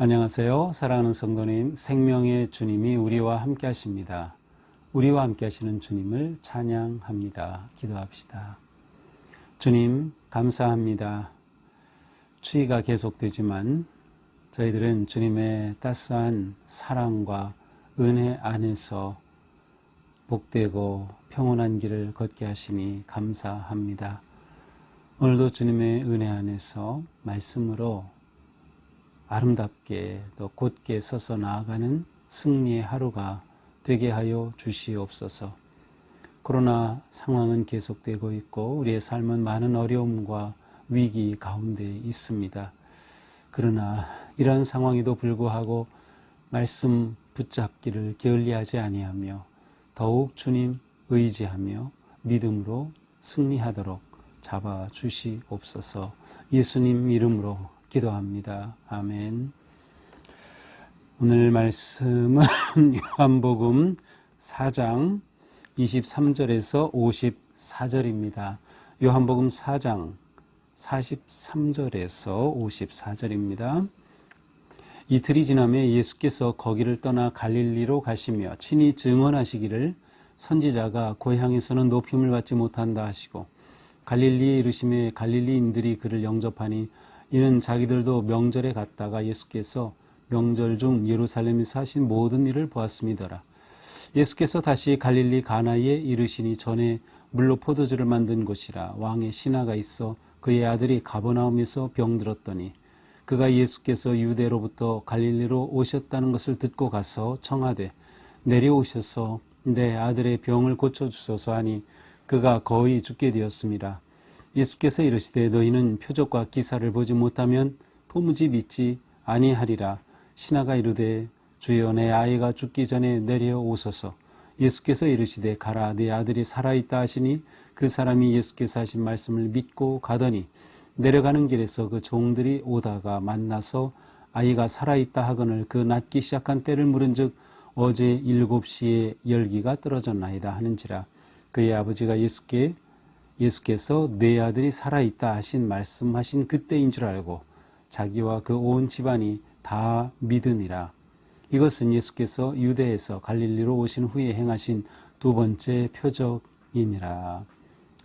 안녕하세요. 사랑하는 성도님, 생명의 주님이 우리와 함께 하십니다. 우리와 함께 하시는 주님을 찬양합니다. 기도합시다. 주님, 감사합니다. 추위가 계속되지만 저희들은 주님의 따스한 사랑과 은혜 안에서 복되고 평온한 길을 걷게 하시니 감사합니다. 오늘도 주님의 은혜 안에서 말씀으로 아름답게 또 곧게 서서 나아가는 승리의 하루가 되게 하여 주시옵소서. 코로나 상황은 계속되고 있고 우리의 삶은 많은 어려움과 위기 가운데 있습니다. 그러나 이러한 상황에도 불구하고 말씀 붙잡기를 게을리하지 아니하며 더욱 주님 의지하며 믿음으로 승리하도록 잡아주시옵소서. 예수님 이름으로 기도합니다. 아멘. 오늘 말씀은 요한복음 4장 23절에서 54절입니다. 요한복음 4장 43절에서 54절입니다. 이틀이 지나매 예수께서 거기를 떠나 갈릴리로 가시며 친히 증언하시기를 선지자가 고향에서는 높임을 받지 못한다 하시고 갈릴리에 이르심에 갈릴리인들이 그를 영접하니 이는 자기들도 명절에 갔다가 예수께서 명절 중 예루살렘에서 하신 모든 일을 보았음이더라. 예수께서 다시 갈릴리 가나에 이르시니 전에 물로 포도주를 만든 곳이라. 왕의 신하가 있어 그의 아들이 가버나움에서 병들었더니 그가 예수께서 유대로부터 갈릴리로 오셨다는 것을 듣고 가서 청하되 내려오셔서 내 아들의 병을 고쳐주소서 하니 그가 거의 죽게 되었습니다. 예수께서 이르시되 너희는 표적과 기사를 보지 못하면 도무지 믿지 아니하리라. 신하가 이르되 주여 내 아이가 죽기 전에 내려오소서. 예수께서 이르시되 가라 네 아들이 살아있다 하시니 그 사람이 예수께서 하신 말씀을 믿고 가더니 내려가는 길에서 그 종들이 오다가 만나서 아이가 살아있다 하거늘 그 낫기 시작한 때를 물은즉 어제 7시에 열기가 떨어졌나이다 하는지라. 그의 아버지가 예수께서 내 아들이 살아있다 하신 말씀하신 그때인 줄 알고 자기와 그 온 집안이 다 믿으니라. 이것은 예수께서 유대에서 갈릴리로 오신 후에 행하신 두 번째 표적이니라.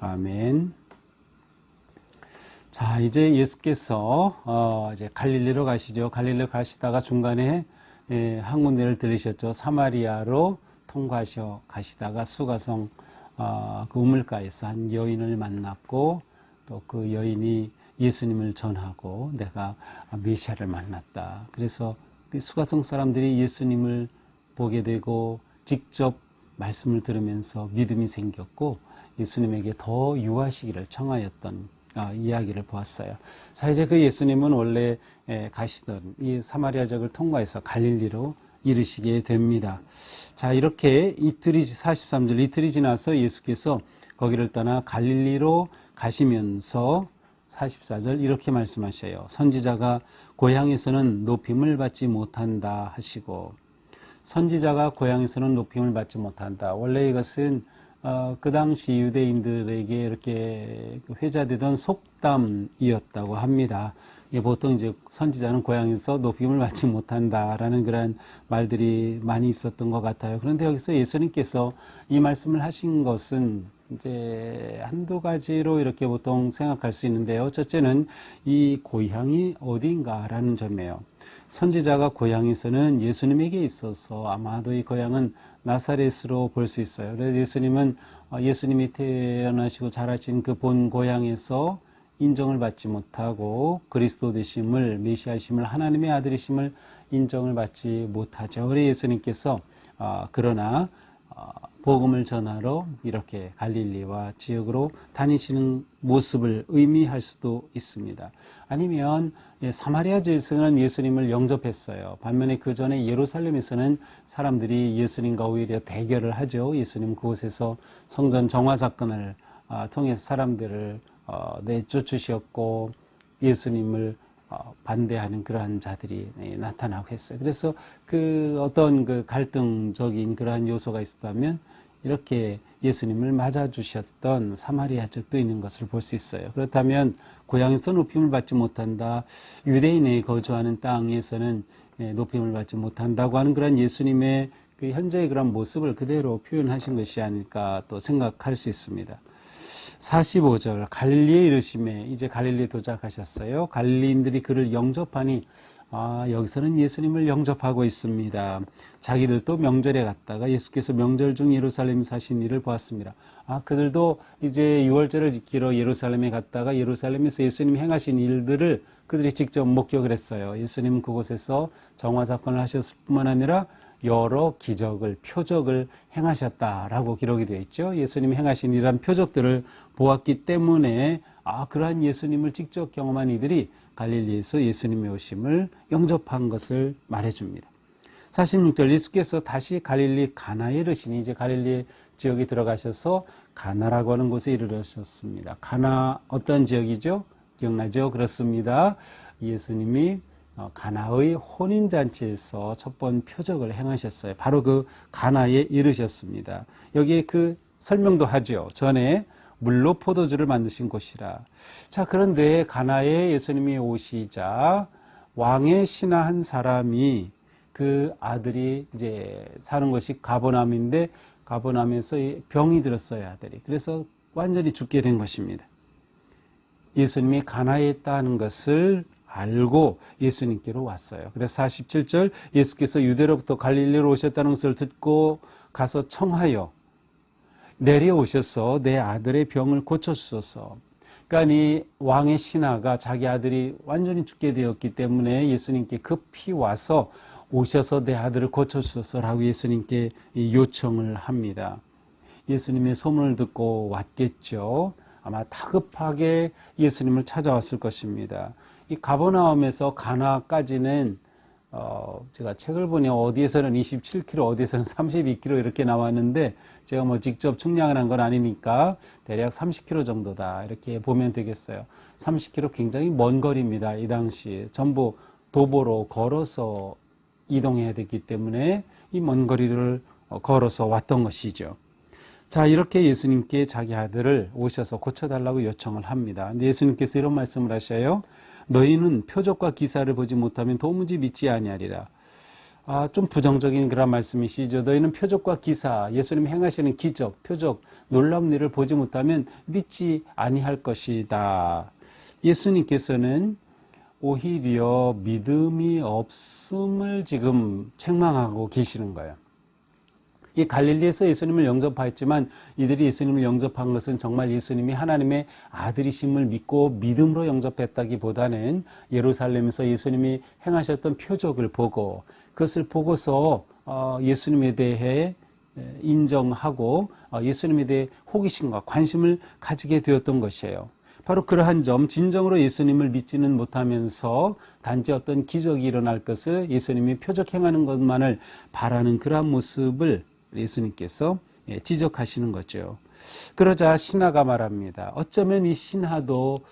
아멘. 자, 이제 예수께서 이제 갈릴리로 가시죠. 갈릴리로 가시다가 중간에 한 군데를 들리셨죠. 사마리아로 통과하셔 가시다가 수가성 그 우물가에서 한 여인을 만났고 또 그 여인이 예수님을 전하고 내가 메시아를 만났다. 그래서 그 수가성 사람들이 예수님을 보게 되고 직접 말씀을 들으면서 믿음이 생겼고 예수님에게 더 유하시기를 청하였던 이야기를 보았어요. 자, 이제 그 예수님은 원래 가시던 이 사마리아 지역을 통과해서 갈릴리로 이르시게 됩니다. 자, 이렇게 43절 이틀이 지나서 예수께서 거기를 떠나 갈릴리로 가시면서 44절 이렇게 말씀하셔요. 선지자가 고향에서는 높임을 받지 못한다 하시고, 선지자가 고향에서는 높임을 받지 못한다. 원래 이것은 그 당시 유대인들에게 이렇게 회자되던 속담이었다고 합니다. 보통 이제 선지자는 고향에서 높임을 받지 못한다라는 그런 말들이 많이 있었던 것 같아요. 그런데 여기서 예수님께서 이 말씀을 하신 것은 이제 한두 가지로 이렇게 보통 생각할 수 있는데요. 첫째는 이 고향이 어딘가라는 점이에요. 선지자가 고향에서는 예수님에게 있어서 아마도 이 고향은 나사렛으로 볼 수 있어요. 그래서 예수님은 예수님이 태어나시고 자라신 그 본 고향에서 인정을 받지 못하고 그리스도 되심을, 메시아심을, 하나님의 아들이심을 인정을 받지 못하죠. 그래서 예수님께서 그러나 복음을 전하러 이렇게 갈릴리와 지역으로 다니시는 모습을 의미할 수도 있습니다. 아니면 사마리아 지역에서는 예수님을 영접했어요. 반면에 그 전에 예루살렘에서는 사람들이 예수님과 오히려 대결을 하죠. 예수님 그곳에서 성전 정화 사건을 통해서 사람들을 내쫓으셨고 예수님을 반대하는 그러한 자들이 나타나고 했어요. 그래서 그 어떤 그 갈등적인 그러한 요소가 있었다면 이렇게 예수님을 맞아주셨던 사마리아 적도 있는 것을 볼 수 있어요. 그렇다면 고향에서 높임을 받지 못한다. 유대인이 거주하는 땅에서는 높임을 받지 못한다고 하는 그런 예수님의 그 현재의 그런 모습을 그대로 표현하신 것이 아닐까 또 생각할 수 있습니다. 45절 갈릴리에 이르심에 이제 갈릴리에 도착하셨어요. 갈릴리인들이 그를 영접하니 여기서는 예수님을 영접하고 있습니다. 자기들도 명절에 갔다가 예수께서 명절 중 예루살렘 사신 일을 보았습니다. 그들도 이제 유월절을 지키러 예루살렘에 갔다가 예루살렘에서 예수님이 행하신 일들을 그들이 직접 목격을 했어요. 예수님은 그곳에서 정화사건을 하셨을 뿐만 아니라 여러 기적을, 표적을 행하셨다라고 기록이 되어 있죠. 예수님이 행하신 이러한 표적들을 보았기 때문에 그러한 예수님을 직접 경험한 이들이 갈릴리에서 예수님의 오심을 영접한 것을 말해줍니다. 46절 예수께서 다시 갈릴리 가나에 이르시니 이제 갈릴리 지역에 들어가셔서 가나라고 하는 곳에 이르셨습니다. 가나 어떤 지역이죠? 기억나죠? 그렇습니다. 예수님이 가나의 혼인잔치에서 첫 번 표적을 행하셨어요. 바로 그 가나에 이르셨습니다. 여기에 그 설명도 하죠. 전에 물로 포도주를 만드신 곳이라. 자, 그런데 가나에 예수님이 오시자 왕의 신하 한 사람이 그 아들이 이제 사는 것이 가버나움인데 가버나움에서 병이 들었어요, 아들이. 그래서 완전히 죽게 된 것입니다. 예수님이 가나에 있다는 것을 알고 예수님께로 왔어요. 그래서 47절 예수께서 유대로부터 갈릴리로 오셨다는 것을 듣고 가서 청하여 내려오셔서 내 아들의 병을 고쳐주소서. 그러니까 이 왕의 신하가 자기 아들이 완전히 죽게 되었기 때문에 예수님께 급히 와서 오셔서 내 아들을 고쳐주소서라고 예수님께 요청을 합니다. 예수님의 소문을 듣고 왔겠죠. 아마 다급하게 예수님을 찾아왔을 것입니다. 이 가버나움에서 가나까지는 제가 책을 보니 어디에서는 27km, 어디에서는 32km 이렇게 나왔는데 제가 뭐 직접 측량을 한 건 아니니까 대략 30km 정도다 이렇게 보면 되겠어요. 30km 굉장히 먼 거리입니다. 이 당시 전부 도보로 걸어서 이동해야 되기 때문에 이 먼 거리를 걸어서 왔던 것이죠. 자, 이렇게 예수님께 자기 아들을 오셔서 고쳐달라고 요청을 합니다. 근데 예수님께서 이런 말씀을 하셔요. 너희는 표적과 기사를 보지 못하면 도무지 믿지 아니하리라. 좀 부정적인 그런 말씀이시죠. 너희는 표적과 기사, 예수님 행하시는 기적, 표적, 놀라운 일을 보지 못하면 믿지 아니할 것이다. 예수님께서는 오히려 믿음이 없음을 지금 책망하고 계시는 거예요. 이 갈릴리에서 예수님을 영접하였지만 이들이 예수님을 영접한 것은 정말 예수님이 하나님의 아들이심을 믿고 믿음으로 영접했다기보다는 예루살렘에서 예수님이 행하셨던 표적을 보고 그것을 보고서 예수님에 대해 인정하고 예수님에 대해 호기심과 관심을 가지게 되었던 것이에요. 바로 그러한 점, 진정으로 예수님을 믿지는 못하면서 단지 어떤 기적이 일어날 것을 예수님이 표적 행하는 것만을 바라는 그러한 모습을 예수님께서 지적하시는 거죠. 그러자 신하가 말합니다. 어쩌면 이 신하도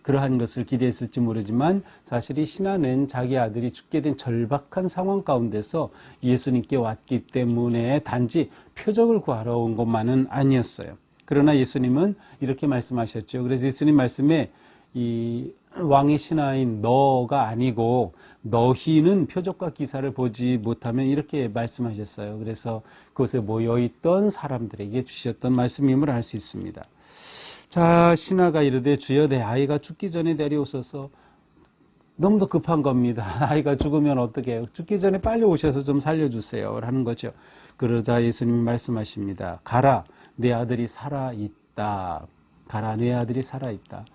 그러한 것을 기대했을지 모르지만 사실 이 신하는 자기 아들이 죽게 된 절박한 상황 가운데서 예수님께 왔기 때문에 단지 표적을 구하러 온 것만은 아니었어요. 그러나 예수님은 이렇게 말씀하셨죠. 그래서 예수님 말씀에 이 왕의 신하인 너가 아니고 너희는 표적과 기사를 보지 못하면 이렇게 말씀하셨어요. 그래서 그곳에 모여있던 사람들에게 주셨던 말씀임을 알 수 있습니다. 자, 신하가 이르되 주여 내 아이가 죽기 전에 데려오소서. 너무도 급한 겁니다. 아이가 죽으면 어떻게 해요? 죽기 전에 빨리 오셔서 좀 살려주세요 라는 거죠. 그러자 예수님이 말씀하십니다. 가라, 내 아들이 살아있다. 가라, 내 아들이 살아있다.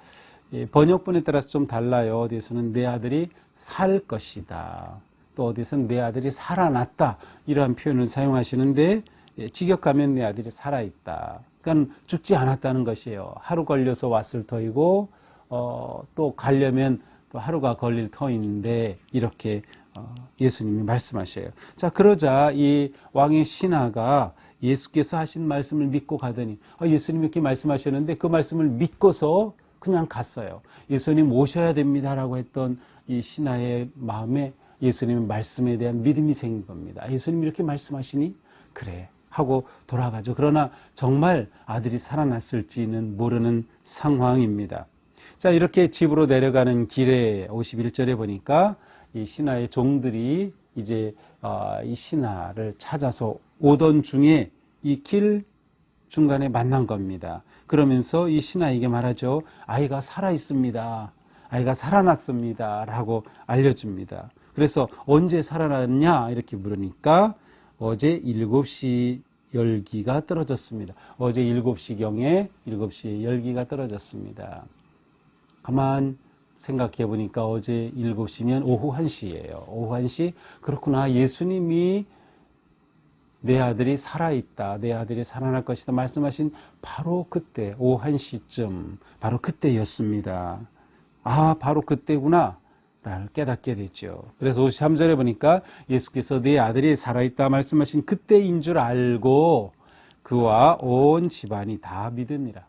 번역본에 따라서 좀 달라요. 어디에서는 내 아들이 살 것이다. 또 어디에서는 내 아들이 살아났다. 이러한 표현을 사용하시는데 직역하면 내 아들이 살아있다. 그러니까 죽지 않았다는 것이에요. 하루 걸려서 왔을 터이고 또 가려면 또 하루가 걸릴 터인데 이렇게 예수님이 말씀하셔요. 자, 그러자 이 왕의 신하가 예수께서 하신 말씀을 믿고 가더니 예수님이 이렇게 말씀하셨는데 그 말씀을 믿고서 그냥 갔어요. 예수님 오셔야 됩니다라고 했던 이 신하의 마음에 예수님의 말씀에 대한 믿음이 생긴 겁니다. 예수님이 이렇게 말씀하시니 그래 하고 돌아가죠. 그러나 정말 아들이 살아났을지는 모르는 상황입니다. 자, 이렇게 집으로 내려가는 길에 51절에 보니까 이 신하의 종들이 이제 이 신하를 찾아서 오던 중에 이 길 중간에 만난 겁니다. 그러면서 이 신하에게 말하죠. 아이가 살아 있습니다. 아이가 살아났습니다. 라고 알려줍니다. 그래서 언제 살아났냐 이렇게 물으니까 어제 7시 열기가 떨어졌습니다. 어제 7시경에 7시에 열기가 떨어졌습니다. 가만 생각해 보니까 어제 7시면 오후 1시예요. 오후 1시? 그렇구나. 예수님이 내 아들이 살아있다. 내 아들이 살아날 것이다. 말씀하신 바로 그때, 오후 1시쯤, 바로 그때였습니다. 아, 바로 그때구나. 라를 깨닫게 됐죠. 그래서 53절에 보니까 예수께서 내 아들이 살아있다 말씀하신 그때인 줄 알고 그와 온 집안이 다 믿으니라.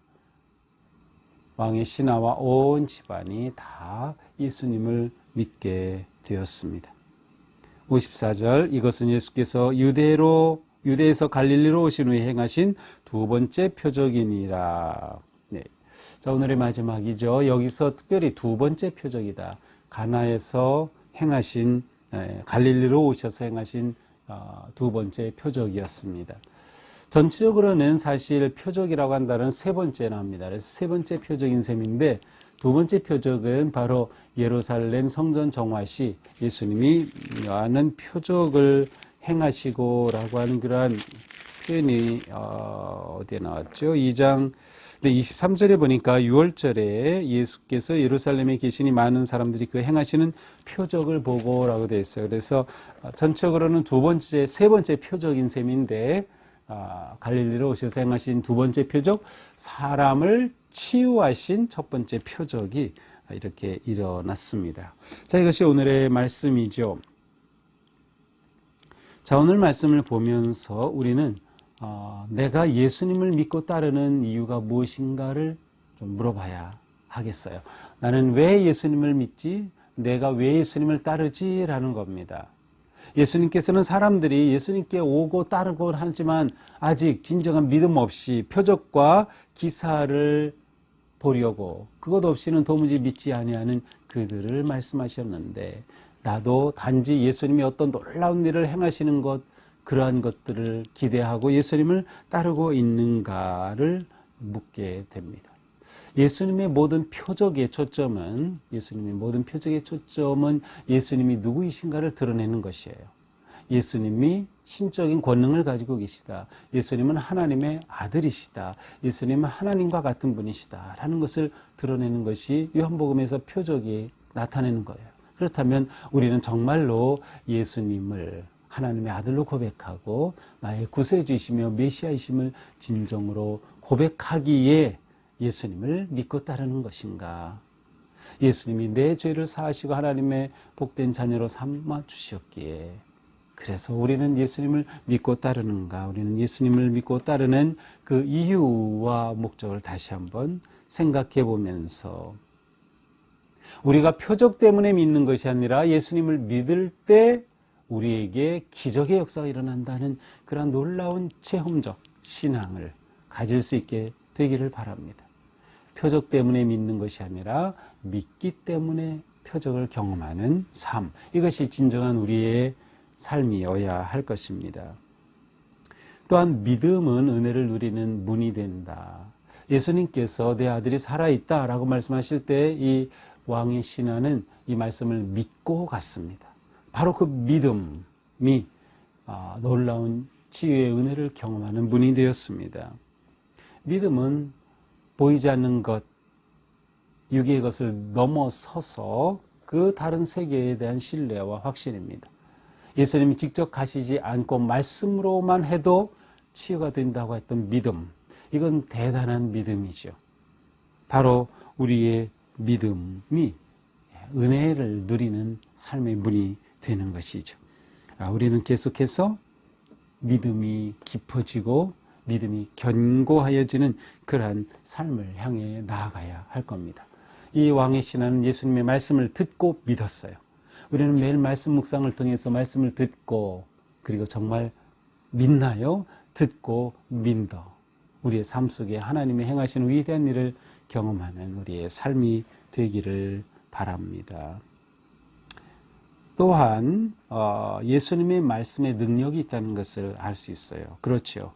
왕의 신하와 온 집안이 다 예수님을 믿게 되었습니다. 54절 이것은 예수께서 유대에서 갈릴리로 오신 후에 행하신 두 번째 표적이니라. 네. 자, 오늘의 마지막이죠. 여기서 특별히 두 번째 표적이다. 가나에서 행하신 갈릴리로 오셔서 행하신 두 번째 표적이었습니다. 전체적으로는 사실 표적이라고 한다는 세 번째나 합니다. 그래서 세 번째 표적인 셈인데 두 번째 표적은 바로 예루살렘 성전 정화 시 예수님이 많은 표적을 행하시고라고 하는 그러한 표현이 어디에 나왔죠? 2장 23절에 보니까 6월절에 예수께서 예루살렘에 계시니 많은 사람들이 그 행하시는 표적을 보고라고 되어 있어요. 그래서 전적으로는 세 번째 표적인 셈인데 갈릴리로 오셔서 행하신 두 번째 표적, 사람을 치유하신 첫 번째 표적이 이렇게 일어났습니다. 자, 이것이 오늘의 말씀이죠. 자, 오늘 말씀을 보면서 우리는 내가 예수님을 믿고 따르는 이유가 무엇인가를 좀 물어봐야 하겠어요. 나는 왜 예수님을 믿지? 내가 왜 예수님을 따르지? 라는 겁니다. 예수님께서는 사람들이 예수님께 오고 따르고 하지만 아직 진정한 믿음 없이 표적과 기사를 보려고 그것 없이는 도무지 믿지 아니하는 그들을 말씀하셨는데 나도 단지 예수님이 어떤 놀라운 일을 행하시는 것 그러한 것들을 기대하고 예수님을 따르고 있는가를 묻게 됩니다. 예수님의 모든 표적의 초점은 예수님이 누구이신가를 드러내는 것이에요. 예수님이 신적인 권능을 가지고 계시다. 예수님은 하나님의 아들이시다. 예수님은 하나님과 같은 분이시다. 라는 것을 드러내는 것이 요한복음에서 표적이 나타내는 거예요. 그렇다면 우리는 정말로 예수님을 하나님의 아들로 고백하고 나의 구세주이시며 메시아이심을 진정으로 고백하기에 예수님을 믿고 따르는 것인가? 예수님이 내 죄를 사하시고 하나님의 복된 자녀로 삼아 주셨기에 그래서 우리는 예수님을 믿고 따르는가? 우리는 예수님을 믿고 따르는 그 이유와 목적을 다시 한번 생각해 보면서 우리가 표적 때문에 믿는 것이 아니라 예수님을 믿을 때 우리에게 기적의 역사가 일어난다는 그런 놀라운 체험적 신앙을 가질 수 있게 되기를 바랍니다. 표적 때문에 믿는 것이 아니라 믿기 때문에 표적을 경험하는 삶. 이것이 진정한 우리의 삶이어야 할 것입니다. 또한 믿음은 은혜를 누리는 문이 된다. 예수님께서 내 아들이 살아있다라고 말씀하실 때 이 왕의 신하는 이 말씀을 믿고 갔습니다. 바로 그 믿음이 놀라운 치유의 은혜를 경험하는 문이 되었습니다. 믿음은 보이지 않는 것, 육의 것을 넘어서서 그 다른 세계에 대한 신뢰와 확신입니다. 예수님이 직접 가시지 않고 말씀으로만 해도 치유가 된다고 했던 믿음, 이건 대단한 믿음이죠. 바로 우리의 믿음이 은혜를 누리는 삶의 문이 되는 것이죠. 우리는 계속해서 믿음이 깊어지고 믿음이 견고하여지는 그러한 삶을 향해 나아가야 할 겁니다. 이 왕의 신하는 예수님의 말씀을 듣고 믿었어요. 우리는 매일 말씀 묵상을 통해서 말씀을 듣고 그리고 정말 믿나요? 듣고 믿어. 우리의 삶 속에 하나님의 행하시는 위대한 일을 경험하는 우리의 삶이 되기를 바랍니다. 또한 예수님의 말씀에 능력이 있다는 것을 알 수 있어요. 그렇죠.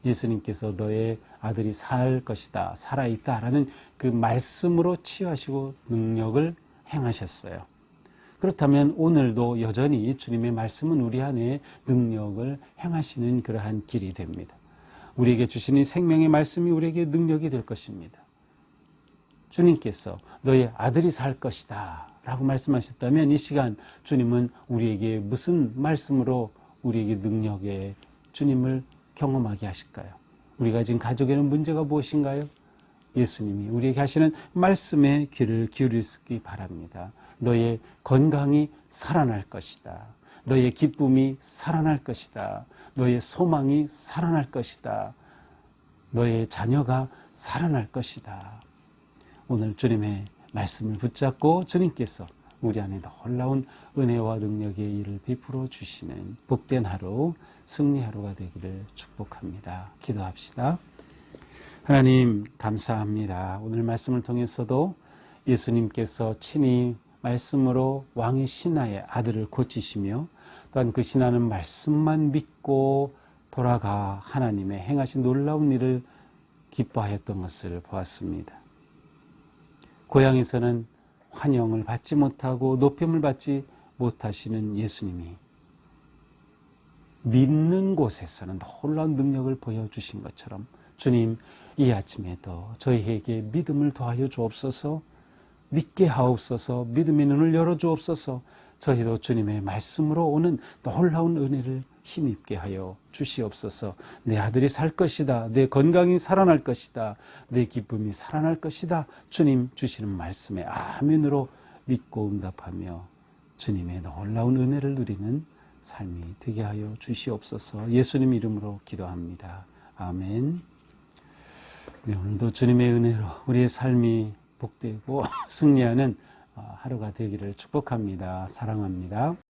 예수님께서 너의 아들이 살 것이다, 살아있다라는 그 말씀으로 치유하시고 능력을 행하셨어요. 그렇다면 오늘도 여전히 주님의 말씀은 우리 안에 능력을 행하시는 그러한 길이 됩니다. 우리에게 주신 이 생명의 말씀이 우리에게 능력이 될 것입니다. 주님께서 너의 아들이 살 것이다 라고 말씀하셨다면 이 시간 주님은 우리에게 무슨 말씀으로 우리에게 능력의 주님을 경험하게 하실까요? 우리가 지금 가지고 있는 문제가 무엇인가요? 예수님이 우리에게 하시는 말씀에 귀를 기울이시기 바랍니다. 너의 건강이 살아날 것이다. 너의 기쁨이 살아날 것이다. 너의 소망이 살아날 것이다. 너의 자녀가 살아날 것이다. 오늘 주님의 말씀을 붙잡고 주님께서 우리 안에 놀라운 은혜와 능력의 일을 베풀어 주시는 복된 하루, 승리 하루가 되기를 축복합니다. 기도합시다. 하나님 감사합니다. 오늘 말씀을 통해서도 예수님께서 친히 말씀으로 왕의 신하의 아들을 고치시며 또한 그 신하는 말씀만 믿고 돌아가 하나님의 행하신 놀라운 일을 기뻐하였던 것을 보았습니다. 고향에서는 환영을 받지 못하고 높임을 받지 못하시는 예수님이 믿는 곳에서는 놀라운 능력을 보여주신 것처럼 주님, 이 아침에도 저희에게 믿음을 더하여 주옵소서, 믿게 하옵소서, 믿음의 눈을 열어 주옵소서, 저희도 주님의 말씀으로 오는 놀라운 은혜를 힘입게 하여 주시옵소서. 내 아들이 살 것이다. 내 건강이 살아날 것이다. 내 기쁨이 살아날 것이다. 주님 주시는 말씀에 아멘으로 믿고 응답하며 주님의 놀라운 은혜를 누리는 삶이 되게 하여 주시옵소서. 예수님 이름으로 기도합니다. 아멘. 네, 오늘도 주님의 은혜로 우리의 삶이 복되고 승리하는 하루가 되기를 축복합니다. 사랑합니다.